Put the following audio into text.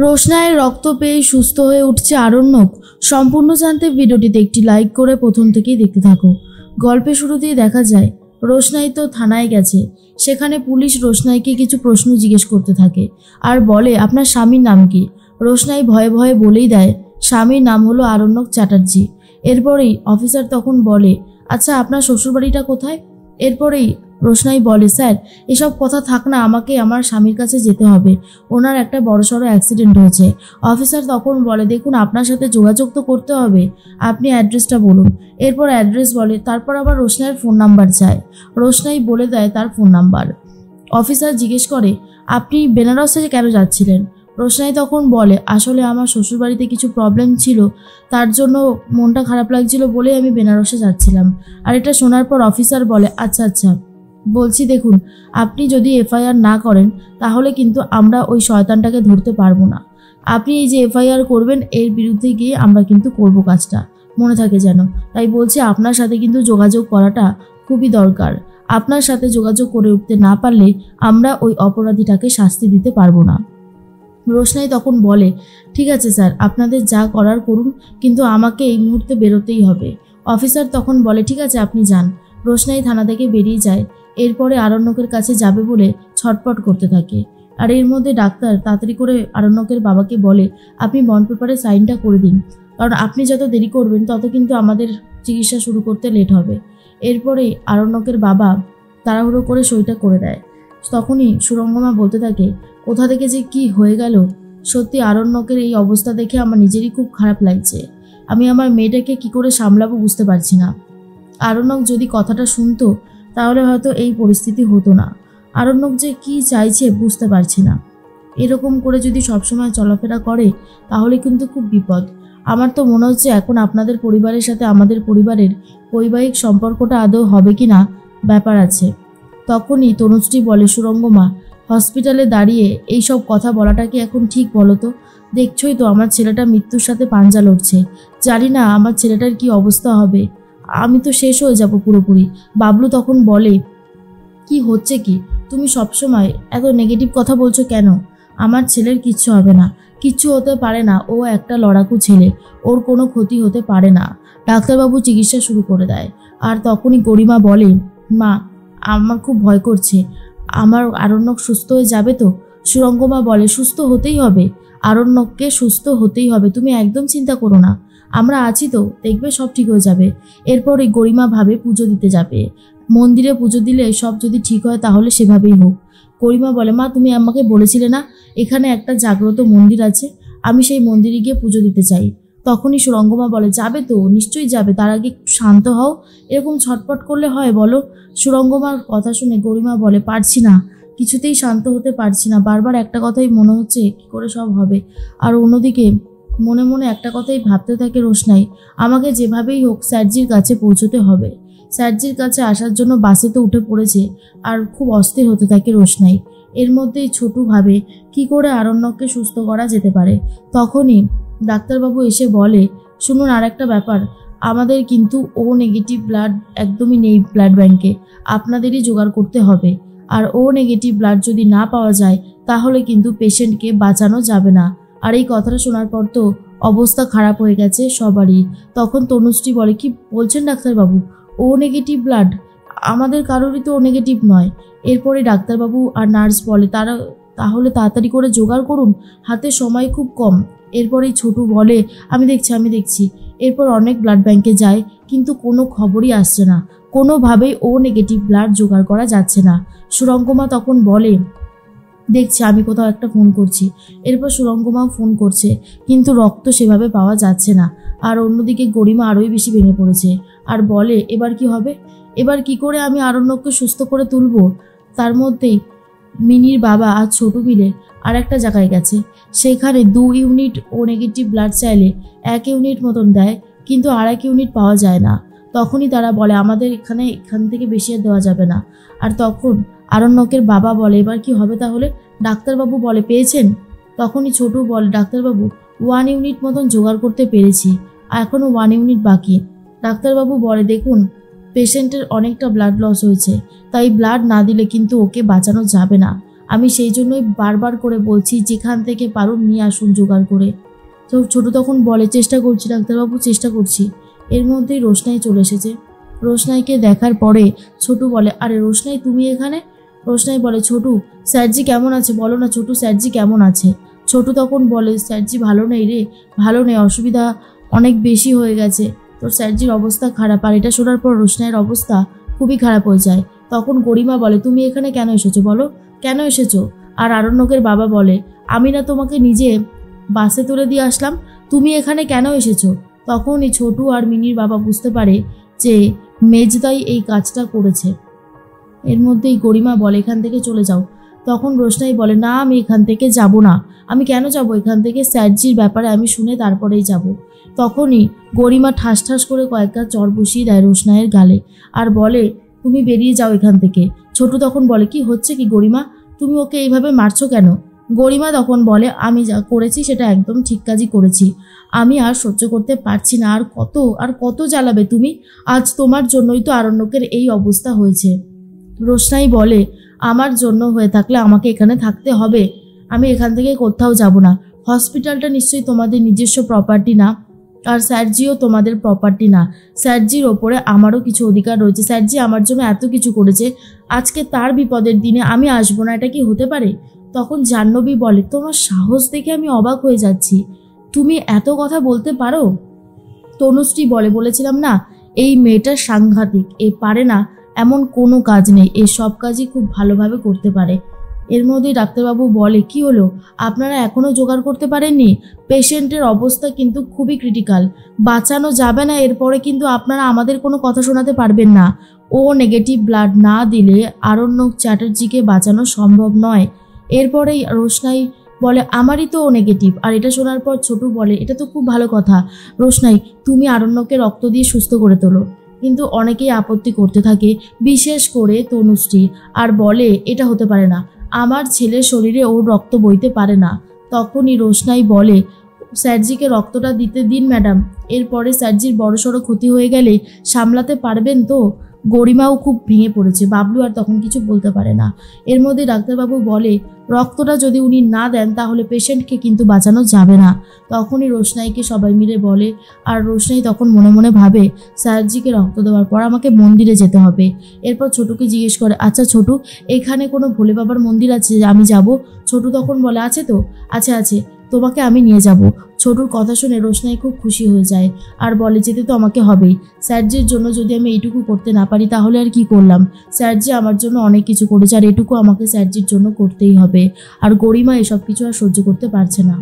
রোশনাইয়ের রক্ত পেয়ে সুস্থ হয়ে উঠছে আরণ্যক। সম্পূর্ণ জানতে ভিডিওটিতে একটি লাইক করে প্রথম থেকেই দেখতে থাকো। গল্পের শুরুতেই দেখা যায় রোশনাই তো থানায় গেছে। সেখানে পুলিশ রোশনাইকে কিছু প্রশ্ন জিজ্ঞেস করতে থাকে আর বলে, আপনার স্বামীর নাম কি? রোশনাই ভয়ে ভয়ে বলেই দেয়, স্বামীর নাম হলো আরণ্যক চ্যাটার্জি। এরপরেই অফিসার তখন বলে, আচ্ছা আপনার শ্বশুরবাড়িটা কোথায়? এরপরেই রোশনাই বলে, স্যার এসব কথা থাক না, আমাকে আমার স্বামীর কাছে যেতে হবে, ওনার একটা বড়সড় অ্যাক্সিডেন্ট হয়েছে। অফিসার তখন বলে, দেখুন আপনার সাথে যোগাযোগ তো করতে হবে, আপনি অ্যাড্রেসটা বলুন। এরপর অ্যাড্রেস বলে, তারপর আবার রোশনাইয়ের ফোন নাম্বার চায়। রোশনাই বলে দেয় তার ফোন নাম্বার। অফিসার জিজ্ঞেস করে, আপনি বেনারসে কেন যাচ্ছিলেন? রোশনাই তখন বলে, আসলে আমার শ্বশুরবাড়িতে কিছু প্রবলেম ছিল, তার জন্য মনটা খারাপ লাগছিল বলে আমি বেনারসে যাচ্ছিলাম। আর এটা শোনার পর অফিসার বলে, আচ্ছা আচ্ছা, বলছি দেখুন, আপনি যদি এফআইআর না করেন তাহলে কিন্তু আমরা ওই শয়তানটাকে ধরতে পারবো না। আপনি এই যে এফআইআর করবেন এর বিরুদ্ধে গিয়ে আমরা কিন্তু করব কাজটা, মনে থাকে যেন। তাই বলছি আপনার সাথে কিন্তু যোগাযোগ করাটা খুবই দরকার। আপনার সাথে যোগাযোগ করে উঠতে না পারলে আমরা ওই অপরাধীটাকে শাস্তি দিতে পারবো না। রোশনাই তখন বলে, ঠিক আছে স্যার, আপনাদের যা করার করুন, কিন্তু আমাকে এই মুহূর্তে বেরোতেই হবে। অফিসার তখন বলে, ঠিক আছে আপনি যান। রোশনাই থানা থেকে বেরিয়ে যায়। এরপরে আরণ্যকের কাছে যাবে বলে ছটপট করতে থাকে। আর এর মধ্যে ডাক্তার তাড়াতাড়ি করে আরণ্যকের বাবাকে বলে, আপনি বন্ড পেপারে সাইনটা করে দিন, কারণ আপনি যত দেরি করবেন তত কিন্তু আমাদের চিকিৎসা শুরু করতে লেট হবে। এরপরে আরণ্যকের বাবা তাড়াহুড়ো করে সইটা করে দেয়। তখনই সুরঙ্গমা বলতে থাকে, কোথা থেকে যে কি হয়ে গেল। সত্যি আরণ্যকের এই অবস্থা দেখে আমার নিজেরই খুব খারাপ লাগছে। আমি আমার মেয়েটাকে কি করে সামলাবো বুঝতে পারছি না। আরণ্যক যদি কথাটা শুনতো তাহলে হয়তো এই পরিস্থিতি হতো না। আরণ্যক যে কি চাইছে বুঝতে পারছি না। এরকম করে যদি সবসময় চলাফেরা করে তাহলে কিন্তু খুব বিপদ। আমার তো মনে হচ্ছে এখন আপনাদের পরিবারের সাথে আমাদের পরিবারের বৈবাহিক সম্পর্কটা আদৌ হবে কি না ব্যাপার আছে। তখনই তনুশ্রী বলে, সুরঙ্গমা, হসপিটালে দাঁড়িয়ে এই সব কথা বলাটা কি এখন ঠিক বলো তো? দেখছই তো আমার ছেলেটা মৃত্যুর সাথে পাঞ্জা লড়ছে। জানি না আমার ছেলেটার কি অবস্থা হবে, আমি তো শেষ হয়ে যাব পুরোপুরি। বাবলু তখন বলে, কি হচ্ছে কি, তুমি সবসময় এত নেগেটিভ কথা বলছো কেন? আমার ছেলের কিচ্ছু হবে না, কিচ্ছু হতে পারে না, ও একটা লড়াকু ছেলে, ওর কোনো ক্ষতি হতে পারে না। ডাক্তারবাবু চিকিৎসা শুরু করে দেয়। আর তখনই গরিমা বলে, মা আমার খুব ভয় করছে, আমার আরণ্যক সুস্থ হয়ে যাবে তো? সুরঙ্গমা বলে, সুস্থ হতেই হবে, আরণ্যককে সুস্থ হতেই হবে, তুমি একদম চিন্তা করো না, আমরা আছি তো, দেখবে সব ঠিক হয়ে যাবে। এরপরে গরিমা ভাবে পুজো দিতে যাবে। মন্দিরে পুজো দিলে সব যদি ঠিক হয় তাহলে সেভাবেই হোক। গরিমা বলে, মা তুমি আমাকে বলেছিলে না এখানে একটা জাগ্রত মন্দির আছে, আমি সেই মন্দিরে গিয়ে পুজো দিতে চাই। তখনই সুরঙ্গমা বলে, যাবে তো, নিশ্চয়ই যাবে, তার আগে একটু শান্ত হও, এরকম ছটপট করলে হয় বলো? সুরঙ্গমার কথা শুনে গরিমা বলে, পারছি না, কিছুতেই শান্ত হতে পারছি না, বারবার একটা কথাই মনে হচ্ছে কি করে সব হবে। আর অন্যদিকে মনে মনে একটা কথাই ভাবতে থাকে রোশনাই, আমাকে যেভাবেই হোক স্যারজির কাছে পৌঁছতে হবে। স্যারজির কাছে আসার জন্য বাসে তো উঠে পড়েছে। আর খুব অস্থির হতে থাকে রোশনাই। এর মধ্যেই ছোটু ভাবে কি করে আরণ্যককে সুস্থ করা যেতে পারে। তখনই ডাক্তারবাবু এসে বলে, শুনুন আর একটা ব্যাপার, আমাদের কিন্তু ও নেগেটিভ ব্লাড একদমই নেই ব্লাড ব্যাংকে, আপনাদেরই জোগাড় করতে হবে। আর ও নেগেটিভ ব্লাড যদি না পাওয়া যায় তাহলে কিন্তু পেশেন্টকে বাঁচানো যাবে না। আর এই কথাটা শোনার পর তো অবস্থা খারাপ হয়ে গেছে সবারই। তখন তনুশ্রী বলে, কি বলছেন ডাক্তারবাবু, ও নেগেটিভ ব্লাড? আমাদের কারোরই তো ও নেগেটিভ নয়। এরপরে ডাক্তারবাবু আর নার্স বলে, তাহলে তাড়াতাড়ি করে জোগাড় করুন, হাতে সময় খুব কম। এরপরেই ছোটু বলে, আমি দেখছি। এরপর অনেক ব্লাড ব্যাংকে যায় কিন্তু কোনো খবরই আসছে না, কোনোভাবেই ও নেগেটিভ ব্লাড জোগাড় করা যাচ্ছে না। সুরঙ্গমা তখন বলে, দেখছি আমি কোথাও একটা ফোন করছি। এরপর সুরঙ্গমাও ফোন করছে কিন্তু রক্ত সেভাবে পাওয়া যাচ্ছে না। আর অন্যদিকে গরিমা আরোই বেশি ভেঙে পড়েছে আর বলে, এবার কি হবে, এবার কি করে আমি আরণ্যককে সুস্থ করে তুলবো? তার মধ্যেই মিনির বাবা আর ছোটু মিলে আর একটা জায়গায় গেছে। সেখানে 2 ইউনিট ও নেগেটিভ ব্লাড চাইলে 1 ইউনিট মতন দেয়, কিন্তু আর 1 ইউনিট পাওয়া যায় না। তখনই তারা বলে, আমাদের এখান থেকে বেশি আর দেওয়া যাবে না। আর তখন আরণ্যকের বাবা বলে, এবার কি হবে তাহলে? ডাক্তারবাবু বলে, পেয়েছেন? তখনই ছোটু বলে, ডাক্তারবাবু 1 ইউনিট মতন জোগাড় করতে পেরেছি, এখনও 1 ইউনিট বাকি। ডাক্তারবাবু বলে, দেখুন পেশেন্টের অনেকটা ব্লাড লস হয়েছে, তাই ব্লাড না দিলে কিন্তু ওকে বাঁচানো যাবে না। আমি সেই জন্যই বারবার করে বলছি যেখান থেকে পারুন নিয়ে আসুন জোগাড় করে। তো ছোটু তখন বলে চেষ্টা করছি ডাক্তারবাবু, চেষ্টা করছি। এর মধ্যেই রোশনাই চলে এসেছে। রোশনাইকে দেখার পরে ছোটু বলে, আরে রোশনাই তুমি এখানে? রোশনাই বলে, ছোটু স্যারজি কেমন আছে বলো না ছোটু, স্যারজি কেমন আছে? ছোটু তখন বলে, স্যারজি ভালো নেই রে, ভালো নেই, অসুবিধা অনেক বেশি হয়ে গেছে, তোর স্যারজির অবস্থা খারাপ। আর এটা শোনার পর রোশনাইয়ের অবস্থা খুবই খারাপ হয়ে যায়। তখন গরিমা বলে, তুমি এখানে কেন এসেছো বলো, কেন এসেছো? আর আরণ্যকের বাবা বলে, আমি না তোমাকে নিজে বাসে তুলে দিয়ে আসলাম, তুমি এখানে কেন এসেছো? তখনই ছোটু আর মিনির বাবা বুঝতে পারে যে মেজদাই এই কাজটা করেছে। এর মধ্যেই গরিমা বলে, এখান থেকে চলে যাও। তখন রোশনাই বলে, না আমি এখান থেকে যাব না। আমি কেন যাব এখান থেকে? স্যারজির ব্যাপারে আমি শুনে তারপরেই যাব। তখনই গরিমা ঠাস ঠাস করে কয়েকটা চর বসিয়ে দেয় রোশনাইয়ের গালে আর বলে, তুমি বেরিয়ে যাও এখান থেকে। ছোটু তখন বলে, কি হচ্ছে কি গরিমা, তুমি ওকে এইভাবে মারছো কেন? গরিমা তখন বলে, আমি যা করেছি সেটা একদম ঠিক কাজই করেছি, আমি আর সহ্য করতে পারছি না, আর কত জ্বালাবে তুমি? আজ তোমার জন্যই তো আরণ্যকের এই অবস্থা হয়েছে। রোশনাই বলে, আমার জন্য হয়ে থাকলে আমাকে এখানে থাকতে হবে, আমি এখান থেকে কোথাও যাব না। হসপিটালটা নিশ্চয়ই তোমাদের নিজস্ব প্রপার্টি না, আর স্যারজিও তোমাদের প্রপার্টি না। স্যারজির ওপরে আমারও কিছু অধিকার রয়েছে, স্যারজি আমার জন্য এত কিছু করেছে, আজকে তার বিপদের দিনে আমি আসবো না, এটা কি হতে পারে? তখন জাহ্নবী বলে, তোমার সাহস দেখে আমি অবাক হয়ে যাচ্ছি, তুমি এত কথা বলতে পারো? তনুশ্রী বলে, বলেছিলাম না এই মেয়েটা সাংঘাতিক, এ পারে না এমন কোনো কাজ নেই, এ সব কাজই খুব ভালোভাবে করতে পারে। এর মধ্যেই ডাক্তারবাবু বলে, কি হলো, আপনারা এখনও জোগাড় করতে পারেননি? পেশেন্টের অবস্থা কিন্তু খুবই ক্রিটিক্যাল, বাঁচানো যাবে না, এরপরে কিন্তু আপনারা আমাদের কোনো কথা শোনাতে পারবেন না। ও নেগেটিভ ব্লাড না দিলে আরণ্যক চ্যাটার্জিকে বাঁচানো সম্ভব নয়। এরপরেই রোশনাই বলে, আমারই তো ও নেগেটিভ। আর এটা শোনার পর ছোটু বলে, এটা তো খুব ভালো কথা, রোশনাই তুমি আরণ্যকে রক্ত দিয়ে সুস্থ করে তোলো। কিন্তু অনেকেই আপত্তি করতে থাকে, বিশেষ করে তনুশ্রী, আর বলে এটা হতে পারে না, আমার ছেলের শরীরে ওর রক্ত বইতে পারে না। তখনই রোশনাই বলে, স্যারজিকে রক্তটা দিতে দিন ম্যাডাম, এরপরে স্যারজির বড়সড় ক্ষতি হয়ে গেলে সামলাতে পারবেন তো? গরিমাও খুব ভেঙে পড়েছে, বাবলু আর তখন কিছু বলতে পারে না। এর মধ্যে ডাক্তারবাবু বলে, রক্তটা যদি উনি না দেন তাহলে পেশেন্টকে কিন্তু বাঁচানো যাবে না। তখনই রোশনাইকে সবাই মিলে বলে, আর রোশনাই তখন মনে মনে ভাবে, স্যারজিকে রক্ত দেওয়ার পর আমাকে মন্দিরে যেতে হবে। এরপর ছোটুকে জিজ্ঞেস করে, আচ্ছা ছোটু, এখানে কোনো ভোলে বাবার মন্দির আছে আমি যাব? ছোটু তখন বলে, আছে তো, আছে, তোমাকে আমি নিয়ে যাব। ছোটুর কথা শুনে রোশনাই খুব খুশি হয়ে যায় আর বলে, যেতে তো আমাকে হবেই, স্যারজির জন্য যদি আমি এইটুকু করতে না পারি তাহলে আর কি করলাম? স্যারজি আমার জন্য অনেক কিছু করেছে, আর এটুকু আমাকে স্যারজির জন্য করতেই হবে। আর গরিমা এসব কিছু আর সহ্য করতে পারছে না।